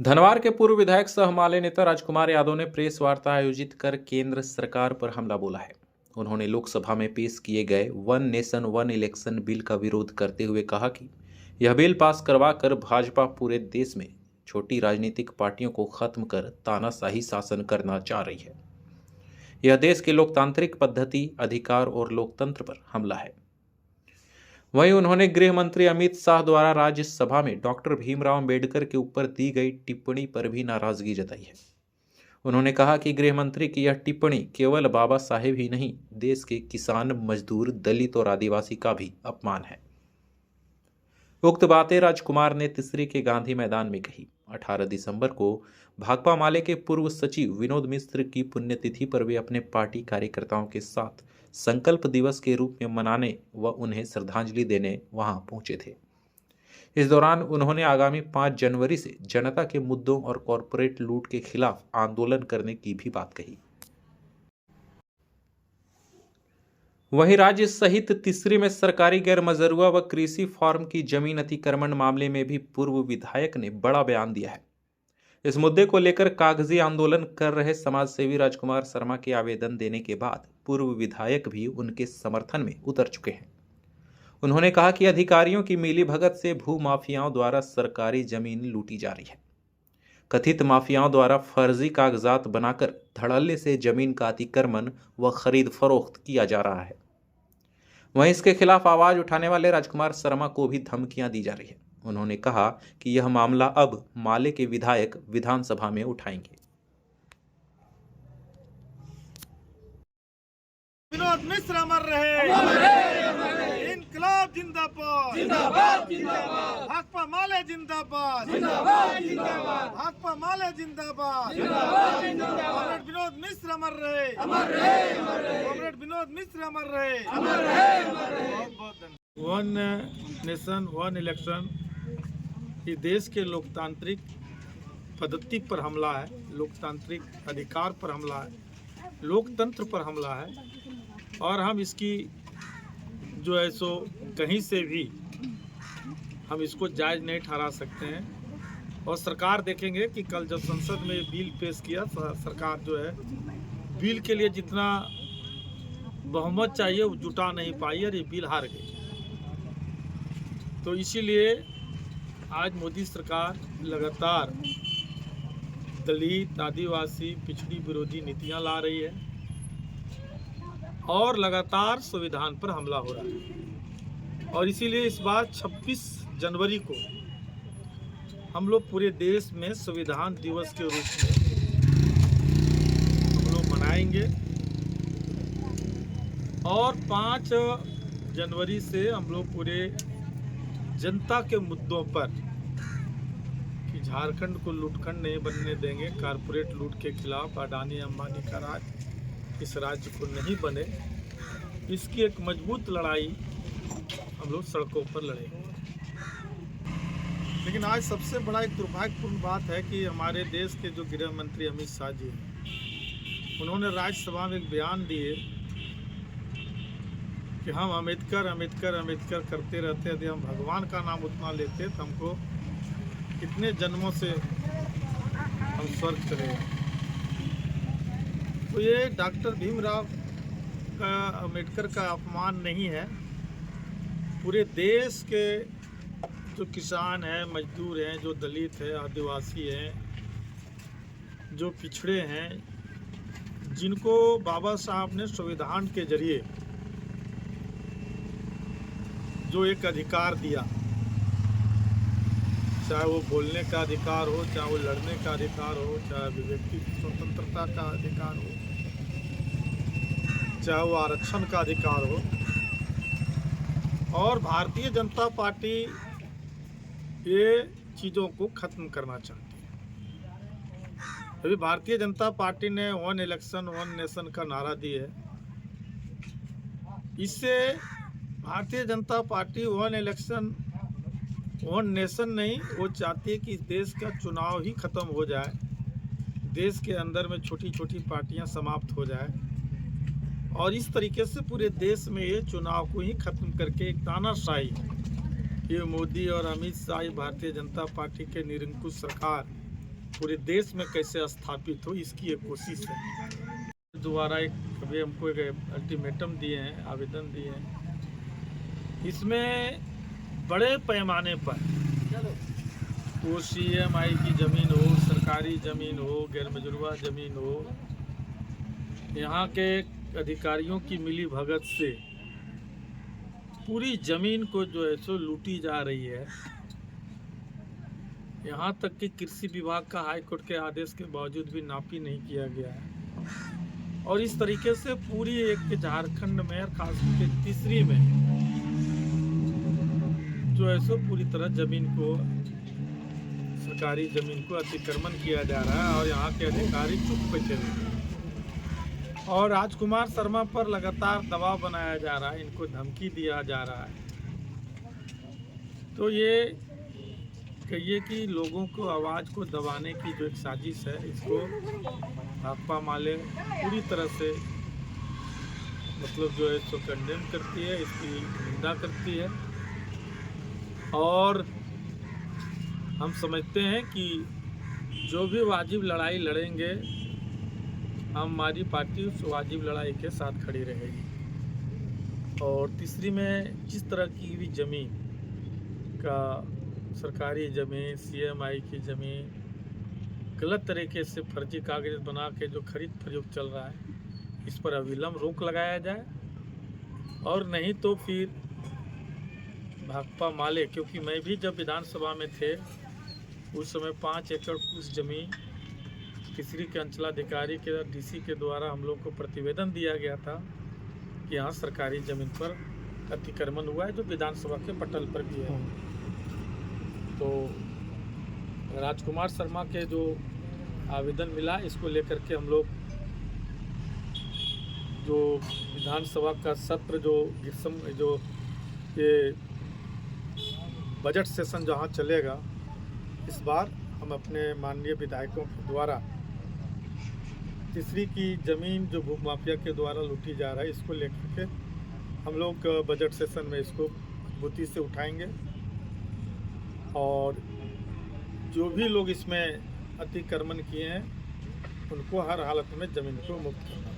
धनवार के पूर्व विधायक सह माले नेता राजकुमार यादव ने प्रेस वार्ता आयोजित कर केंद्र सरकार पर हमला बोला है। उन्होंने लोकसभा में पेश किए गए one nation one election bill का विरोध करते हुए कहा कि यह बिल पास करवा कर भाजपा पूरे देश में छोटी राजनीतिक पार्टियों को खत्म कर तानाशाही शासन करना चाह रही है। यह देश के लोकतांत्रिक पद्धति, अधिकार और लोकतंत्र पर हमला है। वहीं उन्होंने गृह मंत्री अमित शाह द्वारा राज्यसभा में डॉक्टर भीमराव अंबेडकर के ऊपर दी गई टिप्पणी पर भी नाराजगी जताई है। उन्होंने कहा कि गृह मंत्री की यह टिप्पणी केवल बाबा साहेब ही नहीं, देश के किसान, मजदूर, दलित और आदिवासी का भी अपमान है। उक्त बातें राजकुमार ने तिसरी के गांधी मैदान में कही। 18 दिसंबर को भाकपा माले के पूर्व सचिव विनोद मिश्र की पुण्यतिथि पर वे अपने पार्टी कार्यकर्ताओं के साथ संकल्प दिवस के रूप में मनाने व उन्हें श्रद्धांजलि देने वहां पहुंचे थे। इस दौरान उन्होंने आगामी 5 जनवरी से जनता के मुद्दों और कॉरपोरेट लूट के खिलाफ आंदोलन करने की भी बात कही। वहीं राज्य सहित तिसरी में सरकारी गैर मजरूआ व कृषि फार्म की जमीन अतिक्रमण मामले में भी पूर्व विधायक ने बड़ा बयान दिया है। इस मुद्दे को लेकर कागजी आंदोलन कर रहे समाजसेवी राजकुमार शर्मा के आवेदन देने के बाद पूर्व विधायक भी उनके समर्थन में उतर चुके हैं। उन्होंने कहा कि अधिकारियों की मिलीभगत से भू माफियाओं द्वारा सरकारी जमीन लूटी जा रही है। कथित माफियाओं द्वारा फर्जी कागजात बनाकर धड़ल्ले से जमीन का अतिक्रमण व खरीद फरोख्त किया जा रहा है। वहीं इसके खिलाफ आवाज उठाने वाले राजकुमार शर्मा को भी धमकियां दी जा रही है। उन्होंने कहा कि यह मामला अब माले के विधायक विधानसभा में उठाएंगे। विनोद मिश्र अमर रहे, इनकलाब जिंदाबाद, भाकपा माले जिंदाबाद, भाकपा माले जिंदाबाद, कॉमरेड विनोद मिश्र अमर रहे, कॉमरेड विनोद मिश्र अमर रहे। बहुत बहुत धन्यवाद। वन नेशन वन इलेक्शन ये देश के लोकतांत्रिक पद्धति पर हमला है, लोकतांत्रिक अधिकार पर हमला है, लोकतंत्र पर हमला है और हम इसकी जो है सो कहीं से भी हम इसको जायज़ नहीं ठहरा सकते हैं। और सरकार देखेंगे कि कल जब संसद में बिल पेश किया, सरकार जो है बिल के लिए जितना बहुमत चाहिए वो जुटा नहीं पाई और ये बिल हार गई। तो इसीलिए आज मोदी सरकार लगातार दलित, आदिवासी, पिछड़ी विरोधी नीतियां ला रही है और लगातार संविधान पर हमला हो रहा है। और इसीलिए इस बार 26 जनवरी को हम लोग पूरे देश में संविधान दिवस के रूप में हम लोग मनाएंगे और 5 जनवरी से हम लोग पूरे जनता के मुद्दों पर कि झारखंड को लूटखंड नहीं बनने देंगे, कारपोरेट लूट के खिलाफ अडानी अंबानी का राज इस राज्य को नहीं बने, इसकी एक मजबूत लड़ाई हम लोग सड़कों पर लड़ेंगे। लेकिन आज सबसे बड़ा एक दुर्भाग्यपूर्ण बात है कि हमारे देश के जो गृह मंत्री अमित शाह जी हैं, उन्होंने राज्यसभा में एक बयान दिए कि हम अम्बेडकर अम्बेडकर अम्बेडकर करते रहते, यदि हम भगवान का नाम उतना लेते तो हमको कितने जन्मों से हम स्वर्ग चले गए। तो ये डॉक्टर भीमराव का अम्बेडकर का अपमान नहीं है, पूरे देश के जो किसान हैं, मजदूर हैं, जो दलित हैं, आदिवासी हैं, जो पिछड़े हैं, जिनको बाबा साहब ने संविधान के जरिए जो एक अधिकार दिया, चाहे वो बोलने का अधिकार हो, चाहे वो लड़ने का अधिकार हो, चाहे अभिव्यक्ति स्वतंत्रता का अधिकार हो, चाहे वो आरक्षण का अधिकार हो। और भारतीय जनता पार्टी ये चीज़ों को ख़त्म करना चाहती है। अभी भारतीय जनता पार्टी ने वन इलेक्शन वन नेशन का नारा दिया है। इससे Bharatiya Janata party one election one nation नहीं, वो चाहती है कि इस देश का चुनाव ही ख़त्म हो जाए, देश के अंदर में छोटी छोटी पार्टियां समाप्त हो जाए और इस तरीके से पूरे देश में ये चुनाव को ही ख़त्म करके एक तानाशाही ये मोदी और अमित शाह भारतीय जनता पार्टी के निरंकुश सरकार पूरे देश में कैसे स्थापित हो, इसकी एक कोशिश है। दोबारा अभी हमको एक अल्टीमेटम दिए हैं, आवेदन दिए हैं। इसमें बड़े पैमाने पर वो CMI की ज़मीन हो, सरकारी ज़मीन हो, गैर मजरूआ ज़मीन हो, यहाँ के अधिकारियों की मिली भगत से पूरी ज़मीन को जो है सो लूटी जा रही है। यहाँ तक कि कृषि विभाग का हाई कोर्ट के आदेश के बावजूद भी नापी नहीं किया गया है। और इस तरीके से पूरी एक झारखंड में और खासकर तीसरी में जो है सो पूरी तरह ज़मीन को, सरकारी ज़मीन को अतिक्रमण किया जा रहा है और यहाँ के अधिकारी चुप बैठे हुए हैं। और राजकुमार शर्मा पर लगातार दबाव बनाया जा रहा है, इनको धमकी दिया जा रहा है। तो ये कहिए कि लोगों को आवाज़ को दबाने की जो एक साजिश है, इसको भाकपा माले पूरी तरह से मतलब जो है इसको कंडेम करती है, इसकी निंदा करती है। और हम समझते हैं कि जो भी वाजिब लड़ाई लड़ेंगे, हमारी पार्टी उस वाजिब लड़ाई के साथ खड़ी रहेगी। और तीसरी में जिस तरह की भी ज़मीन का, सरकारी ज़मीन, CMI की ज़मीन गलत तरीके से फर्जी कागज बना के जो खरीद फरोख्त चल रहा है, इस पर अविलंब रोक लगाया जाए। और नहीं तो फिर भाकपा माले, क्योंकि मैं भी जब विधानसभा में थे उस समय 5 एकड़ उस ज़मीन तीसरी के अंचलाधिकारी के DC के द्वारा हम लोग को प्रतिवेदन दिया गया था कि यहाँ सरकारी ज़मीन पर अतिक्रमण हुआ है, जो विधानसभा के पटल पर भी है। तो राजकुमार शर्मा के जो आवेदन मिला, इसको लेकर के हम लोग जो विधानसभा का सत्र जो ये बजट सेशन जहाँ चलेगा, इस बार हम अपने माननीय विधायकों के द्वारा तीसरी की ज़मीन जो भूमाफिया के द्वारा लूटी जा रहा है, इसको लेकर के हम लोग बजट सेशन में इसको मजबूती से उठाएंगे। और जो भी लोग इसमें अतिक्रमण किए हैं, उनको हर हालत में ज़मीन को मुक्त करना।